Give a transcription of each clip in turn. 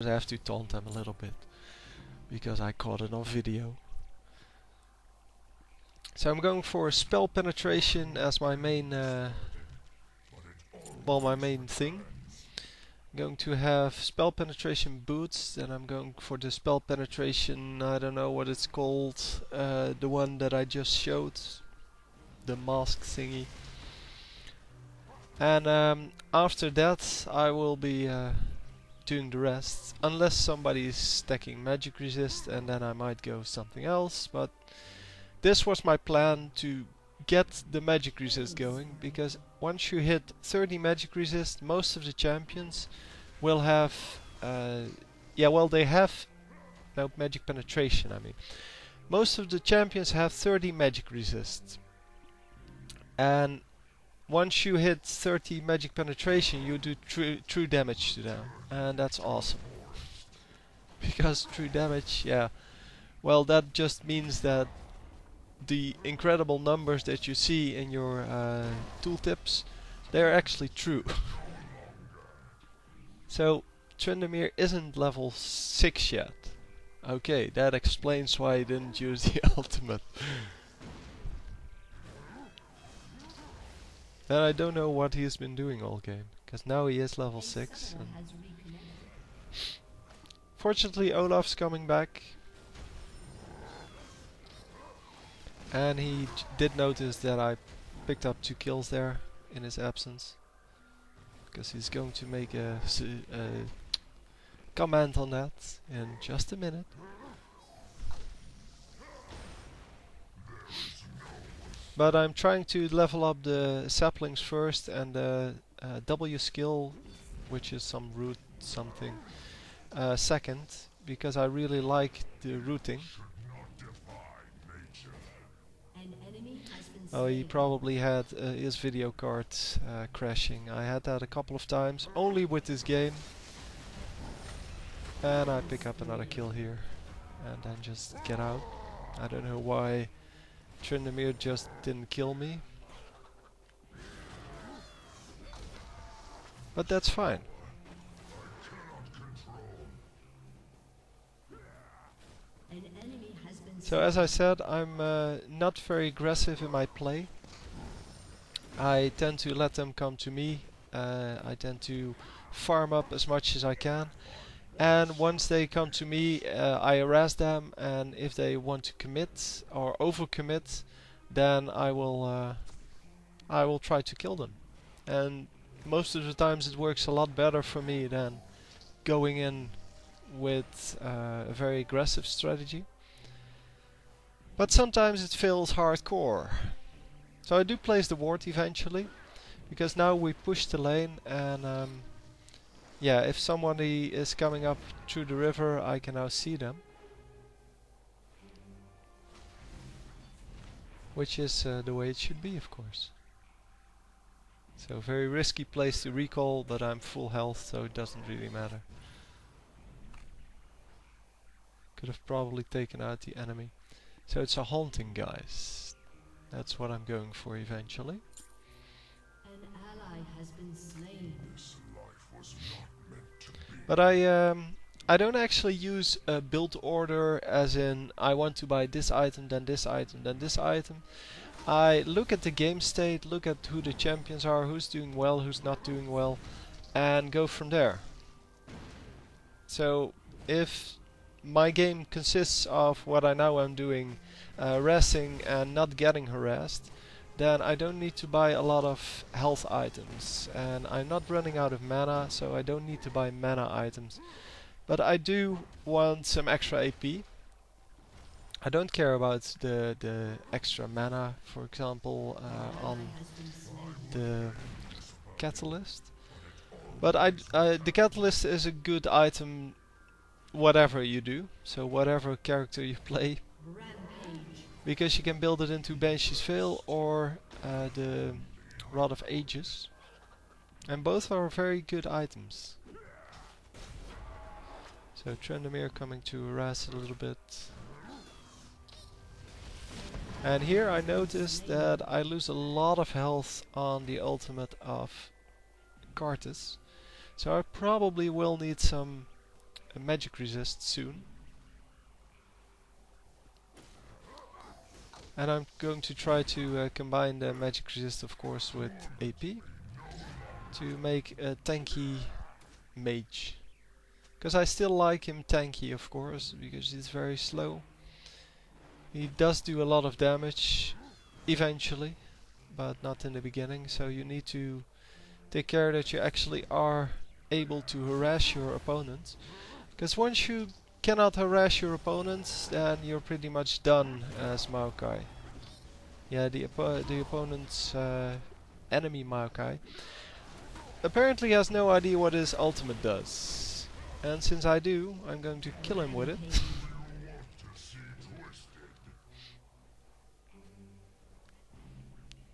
I have to taunt them a little bit because I caught it on video. So I'm going for spell penetration as my main, my main thing. I'm going to have spell penetration boots, then I'm going for the spell penetration, I don't know what it's called, the one that I just showed, the mask thingy. And after that I will be doing the rest, unless somebody is stacking magic resist, and then I might go something else, but this was my plan, to get the magic resist going, because once you hit 30 magic resist, most of the champions will have, they have no magic penetration, I mean. Most of the champions have 30 magic resist. And once you hit 30 magic penetration, you do true damage to them. And that's awesome. Because true damage, well, that just means that the incredible numbers that you see in your tooltips, they're actually true. So Tryndamere isn't level 6 yet. Okay, that explains why I didn't use the ultimate. Then I don't know what he's been doing all game, because now he is level 6. Fortunately, Olaf's coming back. And he did notice that I picked up 2 kills there in his absence. Because he's going to make a comment on that in just a minute. But I'm trying to level up the saplings first, and the W skill, which is some root something, second, because I really like the rooting. Oh, he probably had his video card crashing. I had that a couple of times, only with this game. And I pick up another kill here, and then just get out. I don't know why Tryndamere just didn't kill me. But that's fine. So as I said, I'm not very aggressive in my play. I tend to let them come to me. I tend to farm up as much as I can. And once they come to me, I harass them, and if they want to commit or overcommit, then I will try to kill them. And most of the times it works a lot better for me than going in with a very aggressive strategy. But sometimes it feels hardcore. So I do place the ward eventually, because now we push the lane, and if somebody is coming up through the river, I can now see them. Which is the way it should be, of course. So very risky place to recall, but I'm full health, so it doesn't really matter. Could have probably taken out the enemy. So it's a haunting, guys. That's what I'm going for eventually. An ally has been slain. But I don't actually use a build order, as in I want to buy this item, then this item, then this item. I look at the game state, look at who the champions are, who's doing well, who's not doing well, and go from there. So if my game consists of what I now am doing, harassing and not getting harassed, then I don't need to buy a lot of health items. And I'm not running out of mana, so I don't need to buy mana items. But I do want some extra AP. I don't care about the extra mana, for example, on the catalyst. But the catalyst is a good item whatever you do, so whatever character you play, because you can build it into Banshee's Veil or the Rod of Ages, and both are very good items. So Tryndamere coming to harass a little bit. And here I noticed that I lose a lot of health on the ultimate of Karthus, so I probably will need some a magic resist soon. And I'm going to try to combine the magic resist, of course, with AP to make a tanky mage. Because I still like him tanky, of course, because he's very slow. He does do a lot of damage eventually, but not in the beginning, so you need to take care that you actually are able to harass your opponents. Because once you cannot harass your opponents, then you're pretty much done as Maokai. Yeah, the opponent's enemy Maokai apparently has no idea what his ultimate does. And since I do, I'm going to kill him with it.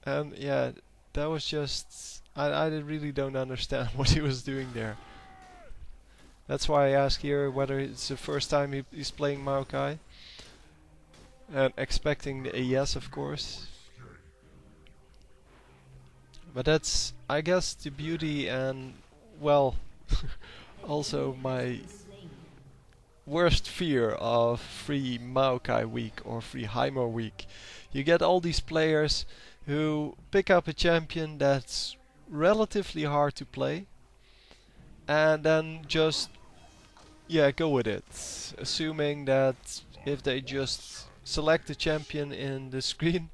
And yeah, that was just... I really don't understand what he was doing there. That's why I ask here whether it's the first time he's playing Maokai. And expecting a yes, of course. But that's, I guess, the beauty and, well, also my worst fear of free Maokai week or free Heimer week. You get all these players who pick up a champion that's relatively hard to play and then just go with it, assuming that if they just select the champion in the screen,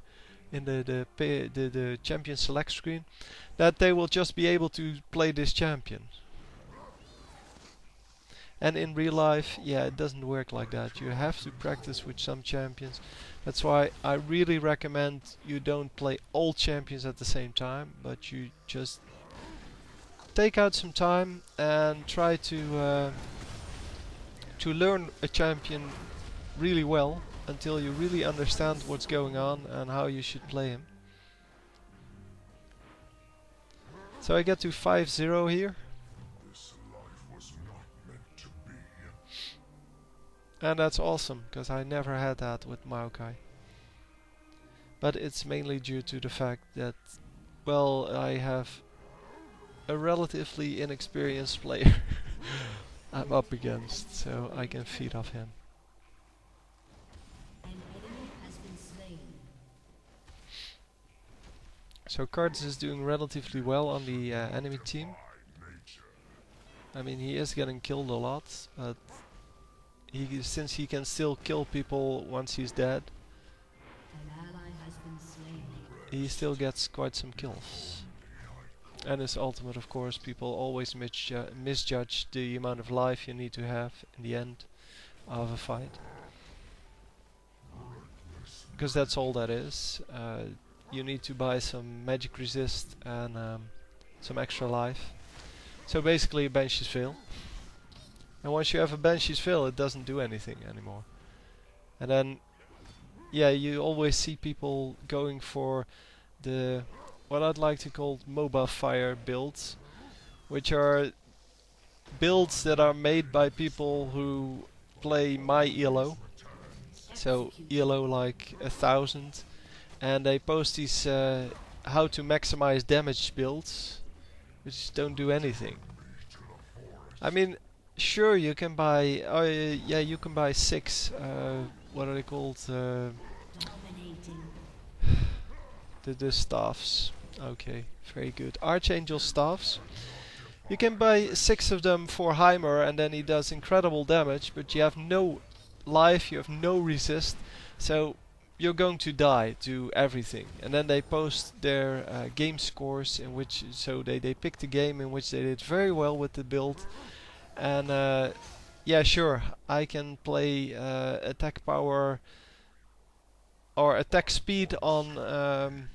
in the champion select screen, that they will just be able to play this champion. And in real life, it doesn't work like that. You have to practice with some champions. That's why I really recommend you don't play all champions at the same time, but you just take out some time and try to learn a champion really well until you really understand what's going on and how you should play him. So I get to 5-0 here. And that's awesome, because I never had that with Maokai. But it's mainly due to the fact that, well, I have a relatively inexperienced player I'm up against, so I can feed off him. So Cards is doing relatively well on the enemy team. I mean, he is getting killed a lot, but since he can still kill people once he's dead, he still gets quite some kills. And his ultimate, of course, people always misjudge the amount of life you need to have in the end of a fight. Because that's all that is. You need to buy some magic resist and some extra life. So basically a Banshee's Veil. And once you have a Banshee's Veil, it doesn't do anything anymore. And then, you always see people going for the, what I'd like to call MOBA fire builds, which are builds that are made by people who play my ELO. So ELO like 1000, and they post these how to maximize damage builds, which don't do anything. I mean, sure, you can buy, you can buy 6, what are they called, the staffs. Okay, very good. Archangel staffs. You can buy 6 of them for Heimer, and then he does incredible damage, but you have no life, you have no resist, so you're going to die to everything. And then they post their game scores, in which, so they picked a game in which they did very well with the build. And sure, I can play attack power or attack speed on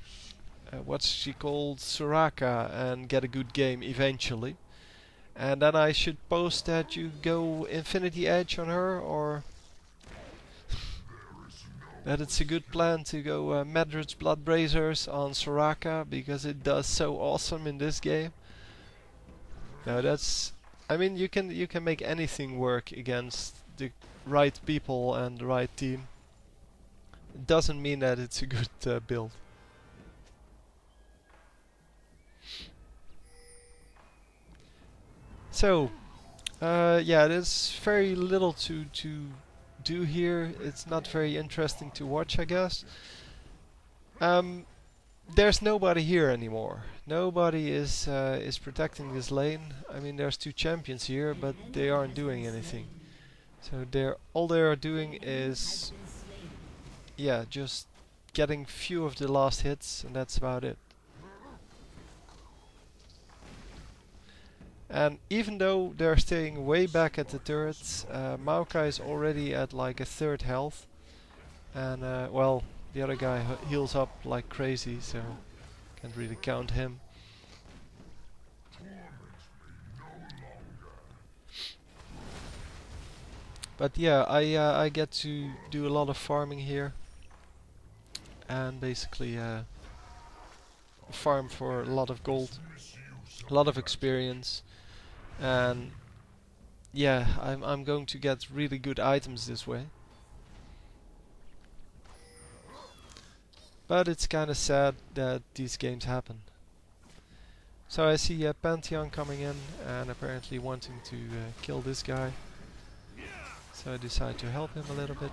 what's she called, Soraka, and get a good game eventually. And then I should post that you go Infinity Edge on her, or that it's a good plan to go Madrid's Blood Brazers on Soraka because it does so awesome in this game. No, that's, I mean, you can make anything work against the right people and the right team. It doesn't mean that it's a good build. So, Yeah, there's very little to do here. It's not very interesting to watch, I guess. Um, there's nobody here anymore. Nobody is protecting this lane. I mean, there's two champions here, but they aren't doing anything. So all they are doing is, yeah, just getting few of the last hits, and that's about it. And even though they're staying way back at the turrets, Maokai is already at like a third health, and well, the other guy heals up like crazy, so can't really count him. But yeah, I get to do a lot of farming here, and basically farm for a lot of gold, a lot of experience, and yeah, I'm going to get really good items this way. But it's kind of sad that these games happen. So I see Pantheon coming in and apparently wanting to kill this guy. So I decide to help him a little bit.